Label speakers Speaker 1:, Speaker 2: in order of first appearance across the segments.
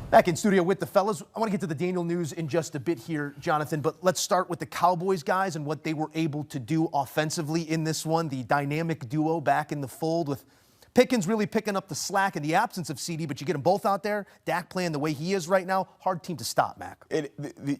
Speaker 1: Back in studio with the fellas. I want to get to the Daniel news in just a bit here, Jonathan, but let's start with the Cowboys guys and what they were able to do offensively in this one. The dynamic duo back in the fold with Pickens really picking up the slack in the absence of CeeDee, but you get them both out there. Dak playing the way he is right now. Hard team to stop, Mac.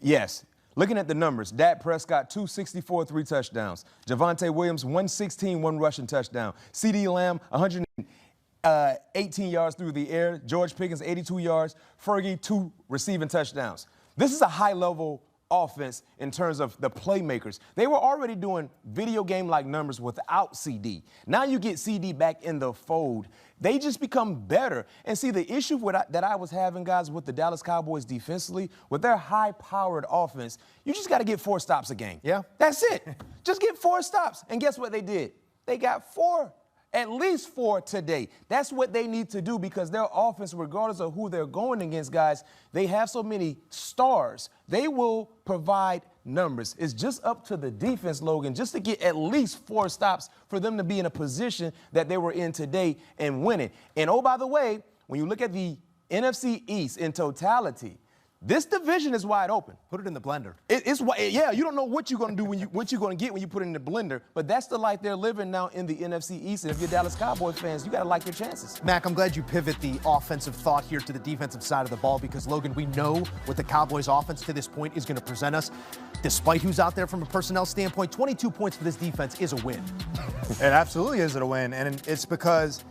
Speaker 2: Yes. Looking at the numbers, Dak Prescott, 264, 3 touchdowns. Javonte Williams, 116, 1 rushing touchdown. CeeDee Lamb, 118 yards through the air. George Pickens, 82 yards. Fergie, 2 receiving touchdowns. This is a high-level offense in terms of the playmakers. They were already doing video game-like numbers without CeeDee. Now you get CeeDee back in the fold. They just become better. And see, the issue that I was having, guys, with the Dallas Cowboys defensively, with their high-powered offense, you just got to get 4 stops a game.
Speaker 1: Yeah.
Speaker 2: That's it. Just get 4 stops. And guess what they did? They got 4. At least 4 today. That's what they need to do because their offense, regardless of who they're going against, guys, they have so many stars. They will provide numbers. It's just up to the defense, Logan, just to get at least 4 stops for them to be in a position that they were in today and winning. And, oh, by the way, when you look at the NFC East in totality, this division is wide open.
Speaker 1: Put it in the blender.
Speaker 2: Yeah, you don't know what you're going to do what you're going to get when you put it in the blender, but that's the life they're living now in the NFC East. And if you're Dallas Cowboys fans, you got to like your chances.
Speaker 1: Mac, I'm glad you pivot the offensive thought here to the defensive side of the ball because, Logan, we know what the Cowboys offense to this point is going to present us. Despite who's out there from a personnel standpoint, 22 points for this defense is a win.
Speaker 3: It absolutely is a win, and it's because,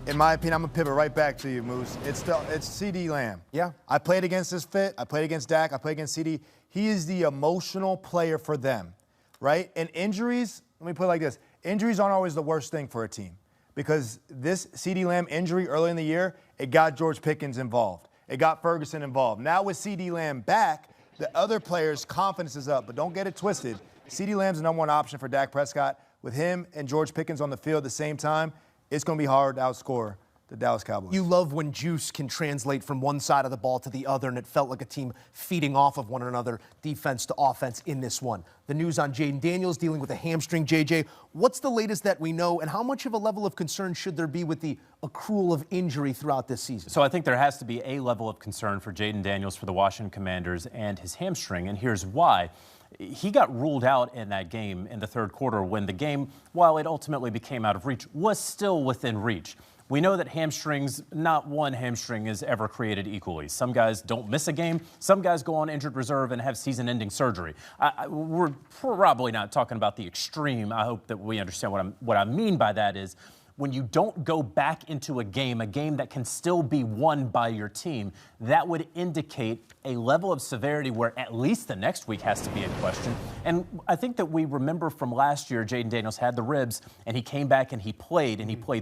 Speaker 3: in my opinion, I'm going to pivot right back to you, Moose. It's CeeDee Lamb.
Speaker 1: Yeah.
Speaker 3: I played against this fit. I played against Dak. I played against CeeDee. He is the emotional player for them, right? And injuries, let me put it like this. Injuries aren't always the worst thing for a team because this CeeDee Lamb injury early in the year, it got George Pickens involved. It got Ferguson involved. Now with CeeDee Lamb back, the other players' confidence is up. But don't get it twisted. CeeDee Lamb's the #1 option for Dak Prescott. With him and George Pickens on the field at the same time, it's going to be hard to outscore the Dallas Cowboys.
Speaker 1: You love when juice can translate from one side of the ball to the other, and it felt like a team feeding off of one another, defense to offense in this one. The news on Jayden Daniels dealing with a hamstring, JJ. What's the latest that we know, and how much of a level of concern should there be with the accrual of injury throughout this season?
Speaker 4: So I think there has to be a level of concern for Jayden Daniels for the Washington Commanders and his hamstring, and here's why. He got ruled out in that game in the third quarter when the game, while it ultimately became out of reach, was still within reach. We know that hamstrings, not one hamstring is ever created equally. Some guys don't miss a game. Some guys go on injured reserve and have season-ending surgery. We're probably not talking about the extreme. I hope that we understand what I mean by that is when you don't go back into a game that can still be won by your team, that would indicate a level of severity where at least the next week has to be in question. And I think that we remember from last year, Jayden Daniels had the ribs, and he came back and he played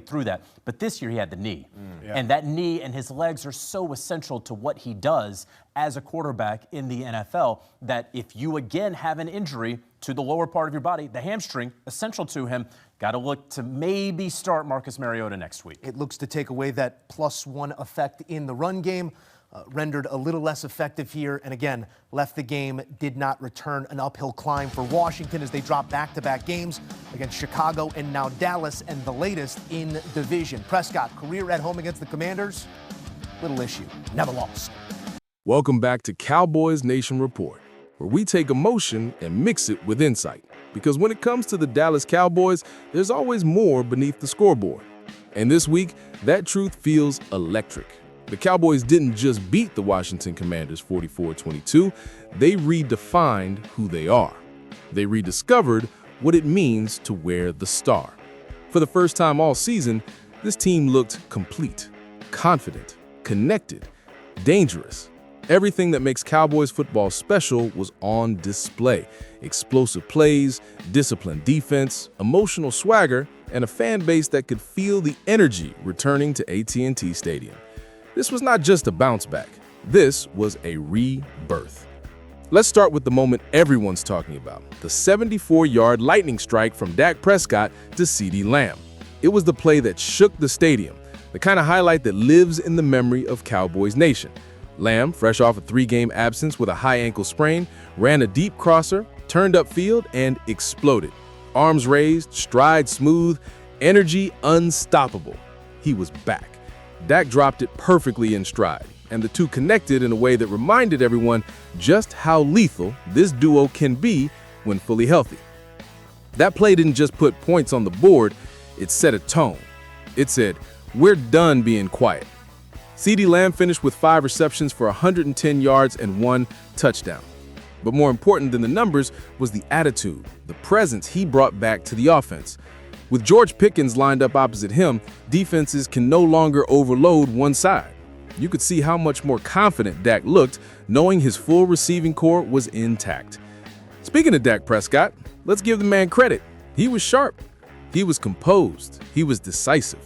Speaker 4: through that. But this year he had the knee. And that knee and his legs are so essential to what he does as a quarterback in the NFL that if you again have an injury to the lower part of your body, the hamstring, essential to him, got to look to maybe start Marcus Mariota next week.
Speaker 1: It looks to take away that +1 effect in the run game, rendered a little less effective here, and again, left the game, did not return an uphill climb for Washington as they drop back-to-back games against Chicago and now Dallas, and the latest in division. Prescott, career at home against the Commanders, little issue, never lost.
Speaker 5: Welcome back to Cowboys Nation Report, where we take emotion and mix it with insight. Because when it comes to the Dallas Cowboys, there's always more beneath the scoreboard. And this week, that truth feels electric. The Cowboys didn't just beat the Washington Commanders 44-22, they redefined who they are. They rediscovered what it means to wear the star. For the first time all season, this team looked complete, confident, connected, dangerous. Everything that makes Cowboys football special was on display. Explosive plays, disciplined defense, emotional swagger, and a fan base that could feel the energy returning to AT&T Stadium. This was not just a bounce back. This was a rebirth. Let's start with the moment everyone's talking about, the 74-yard lightning strike from Dak Prescott to CeeDee Lamb. It was the play that shook the stadium, the kind of highlight that lives in the memory of Cowboys Nation. Lamb, fresh off a 3-game absence with a high ankle sprain, ran a deep crosser, turned upfield, and exploded. Arms raised, stride smooth, energy unstoppable. He was back. Dak dropped it perfectly in stride. and the two connected in a way that reminded everyone just how lethal this duo can be when fully healthy. That play didn't just put points on the board, it set a tone. It said, "We're done being quiet." CeeDee Lamb finished with 5 receptions for 110 yards and 1 touchdown. But more important than the numbers was the attitude, the presence he brought back to the offense. With George Pickens lined up opposite him, defenses can no longer overload one side. You could see how much more confident Dak looked, knowing his full receiving core was intact. Speaking of Dak Prescott, let's give the man credit. He was sharp. He was composed. He was decisive.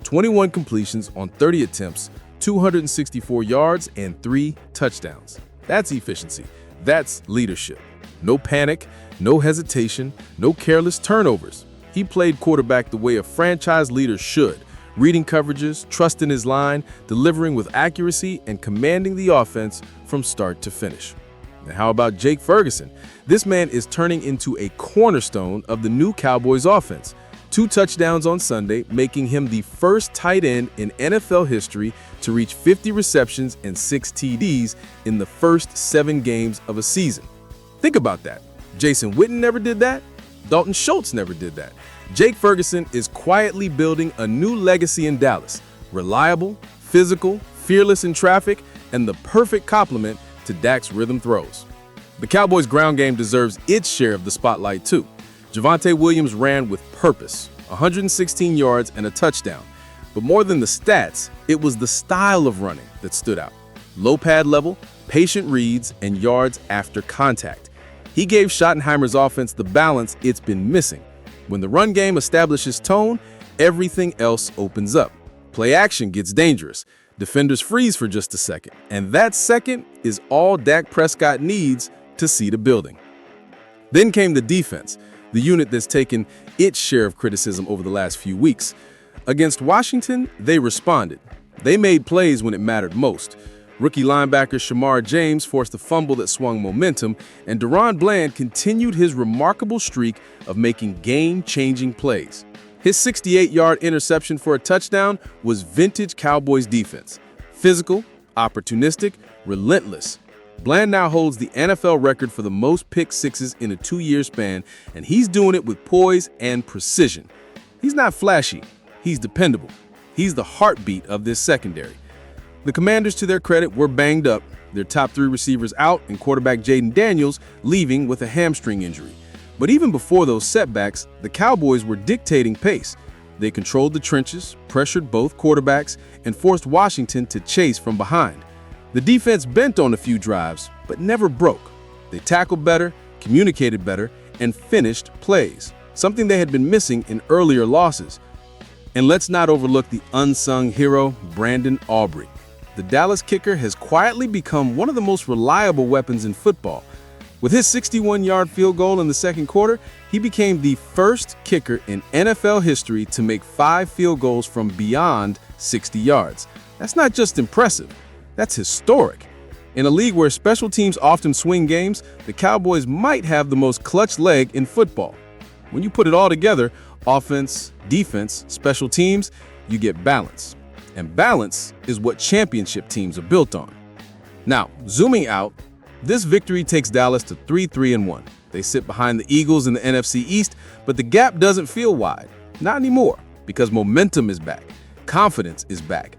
Speaker 5: 21 completions on 30 attempts, 264 yards, and 3 touchdowns. That's efficiency. That's leadership. No panic, no hesitation, no careless turnovers. He played quarterback the way a franchise leader should, reading coverages, trusting his line, delivering with accuracy, and commanding the offense from start to finish. And how about Jake Ferguson? This man is turning into a cornerstone of the new Cowboys offense. 2 touchdowns on Sunday, making him the first tight end in NFL history to reach 50 receptions and 6 TDs in the first 7 games of a season. Think about that. Jason Witten never did that. Dalton Schultz never did that. Jake Ferguson is quietly building a new legacy in Dallas. Reliable, physical, fearless in traffic, and the perfect complement to Dak's rhythm throws. The Cowboys' ground game deserves its share of the spotlight too. Javonte Williams ran with purpose, 116 yards and a touchdown. But more than the stats, it was the style of running that stood out. Low pad level, patient reads, and yards after contact. He gave Schottenheimer's offense the balance it's been missing. When the run game establishes tone, everything else opens up. Play action gets dangerous. Defenders freeze for just a second. And that second is all Dak Prescott needs to see the building. Then came the defense, the unit that's taken its share of criticism over the last few weeks. Against Washington, they responded. They made plays when it mattered most. Rookie linebacker Shamar James forced a fumble that swung momentum, and DaRon Bland continued his remarkable streak of making game-changing plays. His 68-yard interception for a touchdown was vintage Cowboys defense. Physical, opportunistic, relentless. Bland now holds the NFL record for the most pick sixes in a 2-year span, and he's doing it with poise and precision. He's not flashy, he's dependable. He's the heartbeat of this secondary. The Commanders, to their credit, were banged up, their top 3 receivers out, and quarterback Jayden Daniels leaving with a hamstring injury. But even before those setbacks, the Cowboys were dictating pace. They controlled the trenches, pressured both quarterbacks, and forced Washington to chase from behind. The defense bent on a few drives, but never broke. They tackled better, communicated better, and finished plays, something they had been missing in earlier losses. And let's not overlook the unsung hero, Brandon Aubrey. The Dallas kicker has quietly become one of the most reliable weapons in football. With his 61-yard field goal in the second quarter, he became the first kicker in NFL history to make 5 field goals from beyond 60 yards. That's not just impressive, that's historic. In a league where special teams often swing games, the Cowboys might have the most clutch leg in football. When you put it all together, offense, defense, special teams, you get balance. And balance is what championship teams are built on. Now, zooming out, this victory takes Dallas to 3-3-1. They sit behind the Eagles in the NFC East, but the gap doesn't feel wide. Not anymore, because momentum is back. Confidence is back.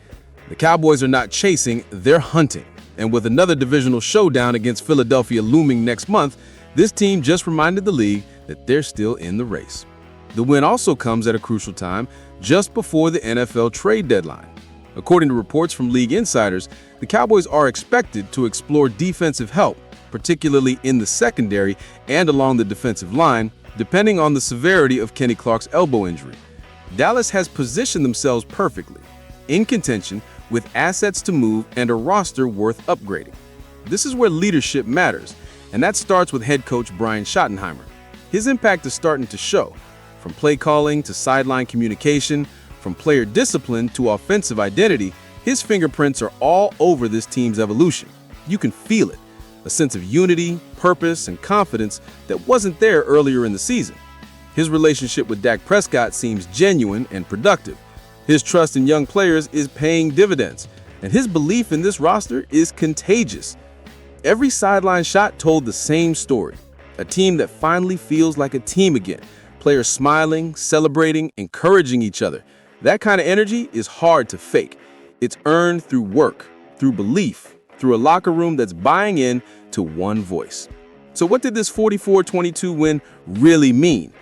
Speaker 5: The Cowboys are not chasing, they're hunting. And with another divisional showdown against Philadelphia looming next month, this team just reminded the league that they're still in the race. The win also comes at a crucial time, just before the NFL trade deadline. According to reports from league insiders, the Cowboys are expected to explore defensive help, particularly in the secondary and along the defensive line, depending on the severity of Kenny Clark's elbow injury. Dallas has positioned themselves perfectly, in contention, with assets to move and a roster worth upgrading. This is where leadership matters, and that starts with head coach Brian Schottenheimer. His impact is starting to show, from play calling to sideline communication, from player discipline to offensive identity. His fingerprints are all over this team's evolution. You can feel it, a sense of unity, purpose, and confidence that wasn't there earlier in the season. His relationship with Dak Prescott seems genuine and productive. His trust in young players is paying dividends. and his belief in this roster is contagious. Every sideline shot told the same story. A team that finally feels like a team again. Players smiling, celebrating, encouraging each other. That kind of energy is hard to fake. It's earned through work, through belief, through a locker room that's buying in to one voice. So what did this 44-22 win really mean?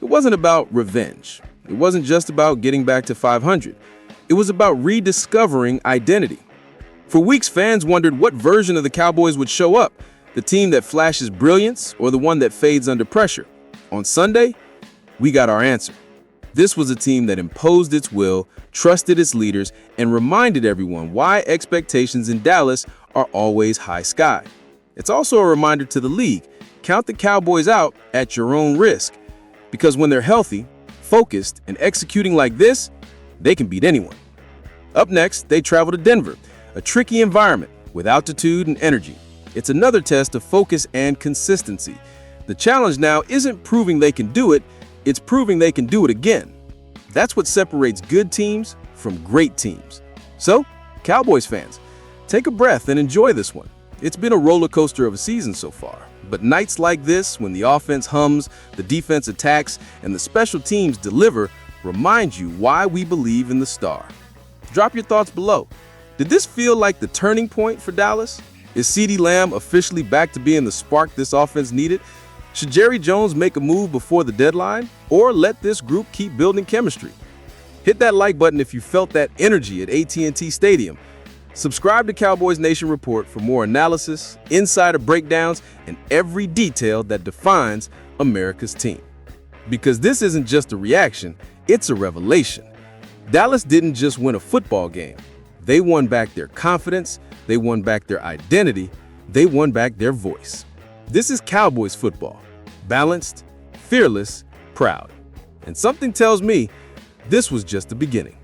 Speaker 5: It wasn't about revenge. It wasn't just about getting back to 500. It was about rediscovering identity. For weeks, fans wondered what version of the Cowboys would show up, the team that flashes brilliance or the one that fades under pressure. On Sunday, we got our answer. This was a team that imposed its will, trusted its leaders, and reminded everyone why expectations in Dallas are always high sky. It's also a reminder to the league, count the Cowboys out at your own risk. Because when they're healthy, focused, and executing like this, they can beat anyone. Up next, they travel to Denver, a tricky environment with altitude and energy. It's another test of focus and consistency. The challenge now isn't proving they can do it, it's proving they can do it again. That's what separates good teams from great teams. So, Cowboys fans, take a breath and enjoy this one. It's been a roller coaster of a season so far, but nights like this, when the offense hums, the defense attacks, and the special teams deliver, remind you why we believe in the star. Drop your thoughts below. Did this feel like the turning point for Dallas? Is CeeDee Lamb officially back to being the spark this offense needed? Should Jerry Jones make a move before the deadline, or let this group keep building chemistry? Hit that like button if you felt that energy at AT&T Stadium. Subscribe to Cowboys Nation Report for more analysis, insider breakdowns, and every detail that defines America's team. Because this isn't just a reaction, it's a revelation. Dallas didn't just win a football game. They won back their confidence, they won back their identity, they won back their voice. This is Cowboys football. Balanced, fearless, proud. And something tells me this was just the beginning.